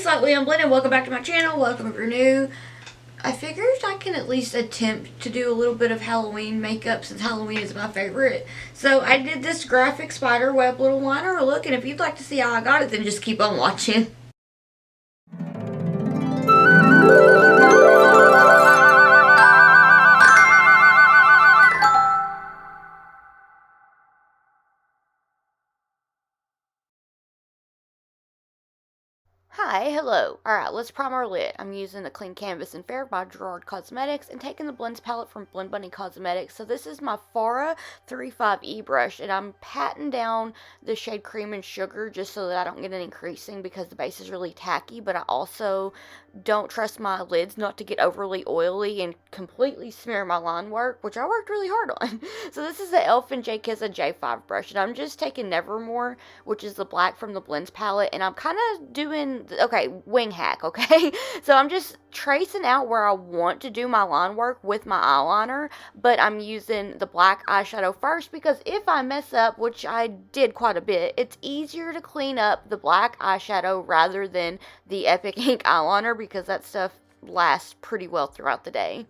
Slightly Unblended, welcome back to my channel. Welcome if you're new. I figured I can at least attempt to do a little bit of Halloween makeup since Halloween is my favorite. So I did this graphic spiderweb little liner look, and if you'd like to see how I got it, then just keep on watching. Hi, hello. Alright, let's prime our lid. I'm using the Clean Canvas and Fair by Gerard Cosmetics and taking the blends palette from Blend Bunny Cosmetics. So this is my Fara 35E brush, and I'm patting down the shade Cream and Sugar just so that I don't get any creasing because the base is really tacky, but I also don't trust my lids not to get overly oily and completely smear my line work, which I worked really hard on. So this is the e.l.f. and J. Kiss J5 brush, and I'm just taking Nevermore, which is the black from the blends palette, and I'm kind of doing, okay, wing hack, okay? So I'm just tracing out where I want to do my line work with my eyeliner, but I'm using the black eyeshadow first because if I mess up, which I did quite a bit, it's easier to clean up the black eyeshadow rather than the Epic Ink eyeliner because that stuff lasts pretty well throughout the day.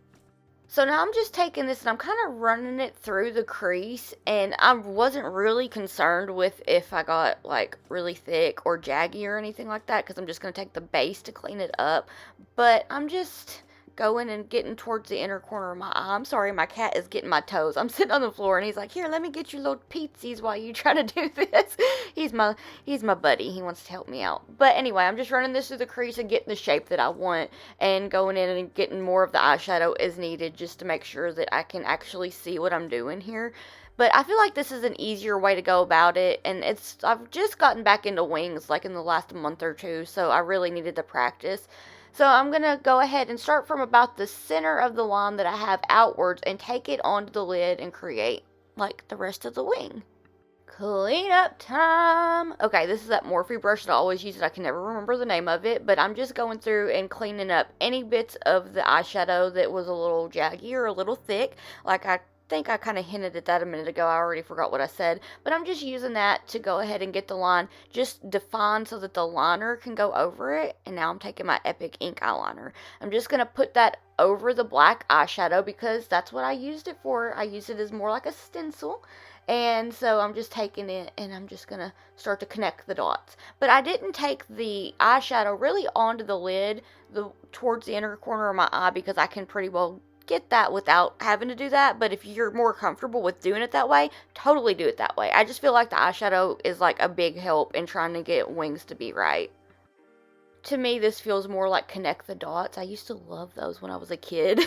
So now I'm just taking this and I'm kind of running it through the crease, and I wasn't really concerned with if I got like really thick or jaggy or anything like that because I'm just going to take the base to clean it up, but I'm just going and getting towards the inner corner of my eye. I'm sorry, my cat is getting my toes. I'm sitting on the floor and he's like, here, let me get your little peetsies while you try to do this. He's my buddy. He wants to help me out. But anyway, I'm just running this through the crease and getting the shape that I want and going in and getting more of the eyeshadow as needed just to make sure that I can actually see what I'm doing here. But I feel like this is an easier way to go about it, and I've just gotten back into wings like in the last month or two, so I really needed to practice. So I'm going to go ahead and start from about the center of the line that I have outwards and take it onto the lid and create like the rest of the wing. Clean up time. Okay, this is that Morphe brush that I always use. I can never remember the name of it, but I'm just going through and cleaning up any bits of the eyeshadow that was a little jaggy or a little thick. Like I think I kind of hinted at that a minute ago. I already forgot what I said, but I'm just using that to go ahead and get the line just defined so that the liner can go over it. And now I'm taking my Epic Ink eyeliner. I'm just going to put that over the black eyeshadow because that's what I used it for. I used it as more like a stencil. And so I'm just taking it and I'm just going to start to connect the dots. But I didn't take the eyeshadow really onto the lid towards the inner corner of my eye because I can pretty well get that without having to do that. But if you're more comfortable with doing it that way, totally do it that way. I just feel like the eyeshadow is like a big help in trying to get wings to be right. To me, this feels more like connect the dots. I used to love those when I was a kid.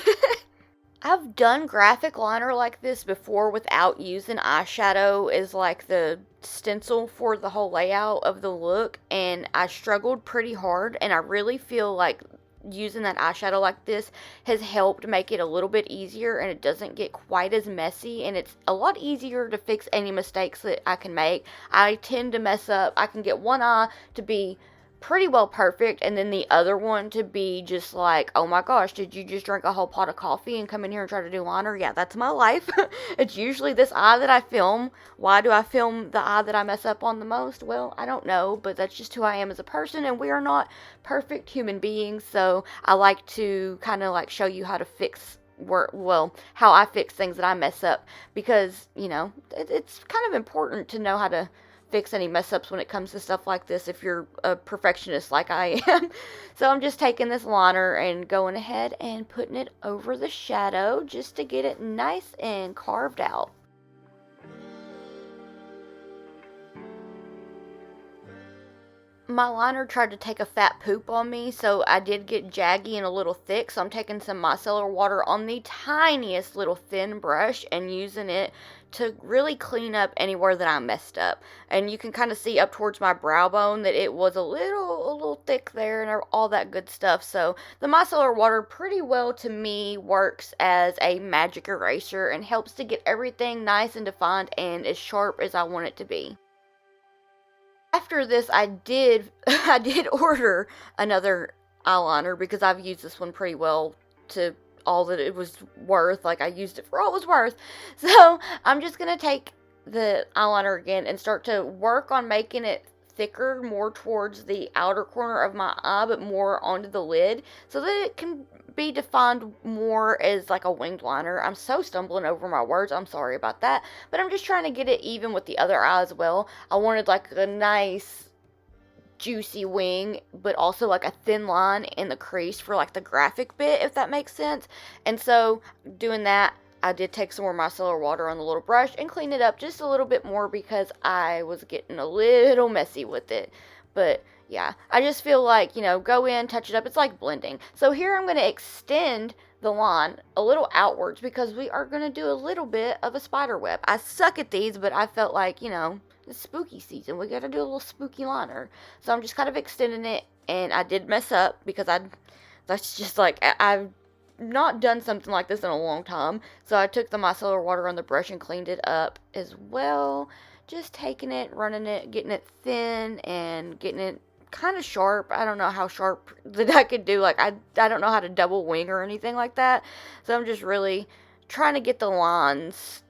I've done graphic liner like this before without using eyeshadow as like the stencil for the whole layout of the look, and I struggled pretty hard, and I really feel like using that eyeshadow like this has helped make it a little bit easier, and it doesn't get quite as messy, and it's a lot easier to fix any mistakes that I can make. I tend to mess up. I can get one eye to be pretty well perfect and then the other one to be just like, oh my gosh, did you just drink a whole pot of coffee and come in here and try to do liner? Yeah, that's my life. It's usually this eye that I film. Why do I film the eye that I mess up on the most? Well, I don't know, but that's just who I am as a person, and we are not perfect human beings, so I like to kind of like show you how to fix how I fix things that I mess up, because, you know, it's kind of important to know how to fix any mess ups when it comes to stuff like this if you're a perfectionist like I am. So I'm just taking this liner and going ahead and putting it over the shadow just to get it nice and carved out. My liner tried to take a fat poop on me, so I did get jaggy and a little thick, so I'm taking some micellar water on the tiniest little thin brush and using it to really clean up anywhere that I messed up. And you can kind of see up towards my brow bone that it was a little thick there and all that good stuff. So the micellar water pretty well to me works as a magic eraser and helps to get everything nice and defined and as sharp as I want it to be. After this, I did order another eyeliner because I've used this one pretty well to all that it was worth. Like, I used it for all it was worth. So I'm just going to take the eyeliner again and start to work on making it thicker, more towards the outer corner of my eye, but more onto the lid, so that it can be defined more as like a winged liner. I'm so stumbling over my words, I'm sorry about that, but I'm just trying to get it even with the other eye as well. I wanted like a nice juicy wing, but also like a thin line in the crease for like the graphic bit, if that makes sense. And so doing that, I did take some more micellar water on the little brush and clean it up just a little bit more because I was getting a little messy with it. But yeah, I just feel like, you know, go in, touch it up. It's like blending. So here I'm going to extend the line a little outwards because we are going to do a little bit of a spider web. I suck at these, but I felt like, you know, it's spooky season. We got to do a little spooky liner. So I'm just kind of extending it, and I did mess up because that's just like, I've not done something like this in a long time. So I took the micellar water on the brush and cleaned it up as well. Just taking it, running it, getting it thin, and getting it kind of sharp. I don't know how sharp that I could do. Like, I don't know how to double wing or anything like that. So I'm just really trying to get the lines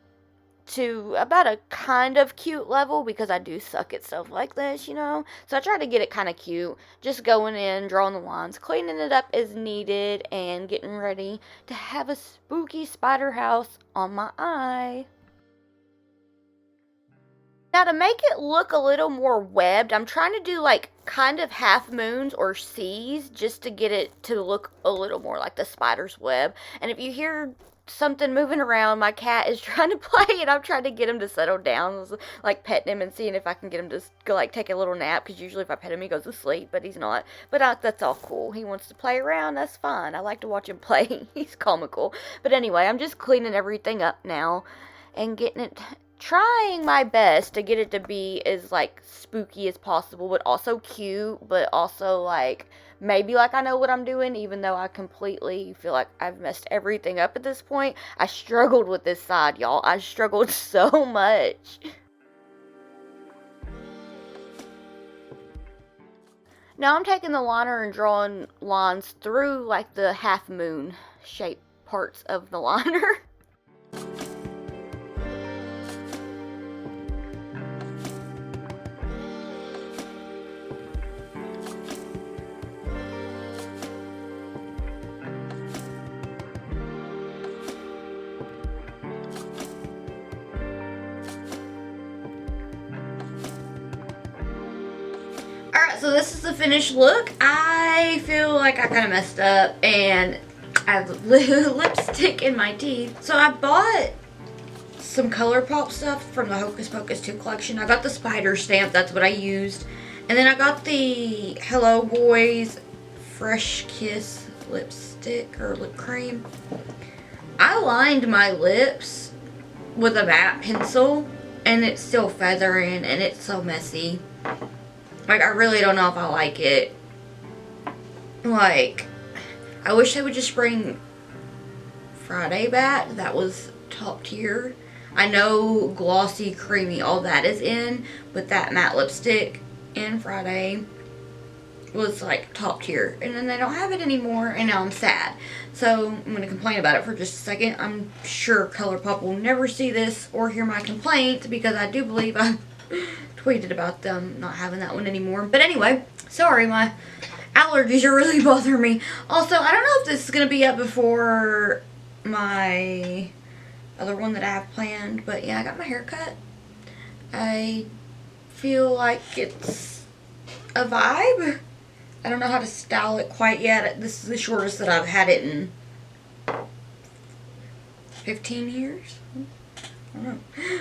to about a kind of cute level because I do suck at stuff like this, you know. So I try to get it kind of cute. Just going in, drawing the lines, cleaning it up as needed, and getting ready to have a spooky spider house on my eye. Now, to make it look a little more webbed, I'm trying to do like kind of half moons or C's just to get it to look a little more like the spider's web. And if you hear something moving around, my cat is trying to play, and I'm trying to get him to settle down. I was like petting him and seeing if I can get him to go like take a little nap, because usually if I pet him he goes to sleep, but he's not. But that's all cool. He wants to play around, that's fine. I like to watch him play. He's comical. But anyway, I'm just cleaning everything up now and getting it, trying my best to get it to be as like spooky as possible, but also cute, but also like maybe like I know what I'm doing, even though I completely feel like I've messed everything up at this point. I struggled with this side, y'all. I struggled so much. Now I'm taking the liner and drawing lines through like the half moon shaped parts of the liner. Alright, so this is the finished look. I feel like I kind of messed up and I have lipstick in my teeth. So I bought some colourpop stuff from the Hocus Pocus 2 collection. I got the spider stamp, that's what I used. And then I got the Hello Boys Fresh Kiss lipstick or lip cream. I lined my lips with a matte pencil and it's still feathering and it's so messy. Like, I really don't know if I like it. Like, I wish they would just bring Friday back. That was top tier. I know glossy, creamy, all that is in, but that matte lipstick in Friday was like top tier. And then they don't have it anymore, and now I'm sad. So, I'm going to complain about it for just a second. I'm sure Colourpop will never see this or hear my complaint, because I do believe I tweeted about them not having that one anymore. But anyway, sorry, my allergies are really bothering me. Also, I don't know if this is going to be up before my other one that I have planned, but yeah, I got my hair cut. I feel like it's a vibe. I don't know how to style it quite yet. This is the shortest that I've had it in 15 years. I don't know.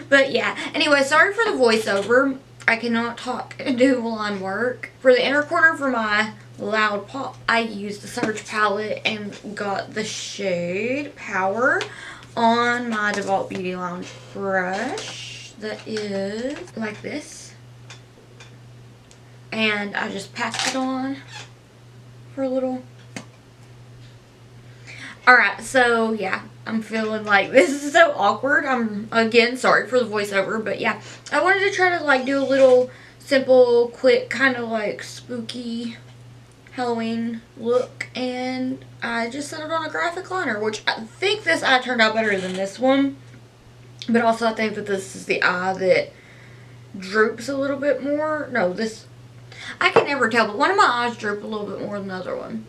But yeah, anyway, sorry for the voiceover. I cannot talk and do while I'm work. For the inner corner for my loud pop, I used the Surge palette and got the shade Power on my Devout Beauty Lounge brush that is like this. And I just packed it on for a little. Alright, so yeah, I'm feeling like this is so awkward. I'm, again, sorry for the voiceover, but yeah. I wanted to try to like do a little simple, quick, kind of like spooky Halloween look, and I just settled on a graphic liner, which I think this eye turned out better than this one. But also I think that this is the eye that droops a little bit more. No, this I can never tell, but one of my eyes droop a little bit more than the other one.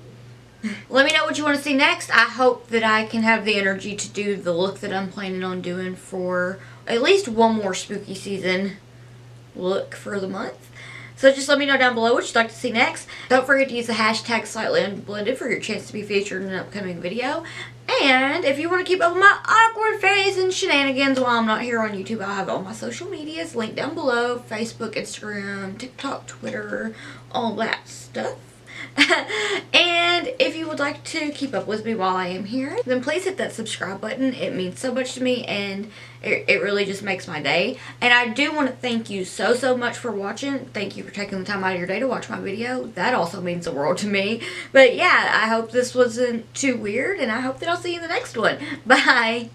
Let me know what you want to see next. I hope that I can have the energy to do the look that I'm planning on doing for at least one more spooky season look for the month. So just let me know down below what you'd like to see next. Don't forget to use the hashtag slightlyunblended for your chance to be featured in an upcoming video. And if you want to keep up with my awkward face and shenanigans while I'm not here on YouTube, I'll have all my social medias linked down below. Facebook, Instagram, TikTok, Twitter, all that stuff. And if you would like to keep up with me while I am here, then please hit that subscribe button. It means so much to me, and it really just makes my day. And I do want to thank you so much for watching. Thank you for taking the time out of your day to watch my video. That also means the world to me. But yeah, I hope this wasn't too weird, and I hope that I'll see you in the next one. Bye.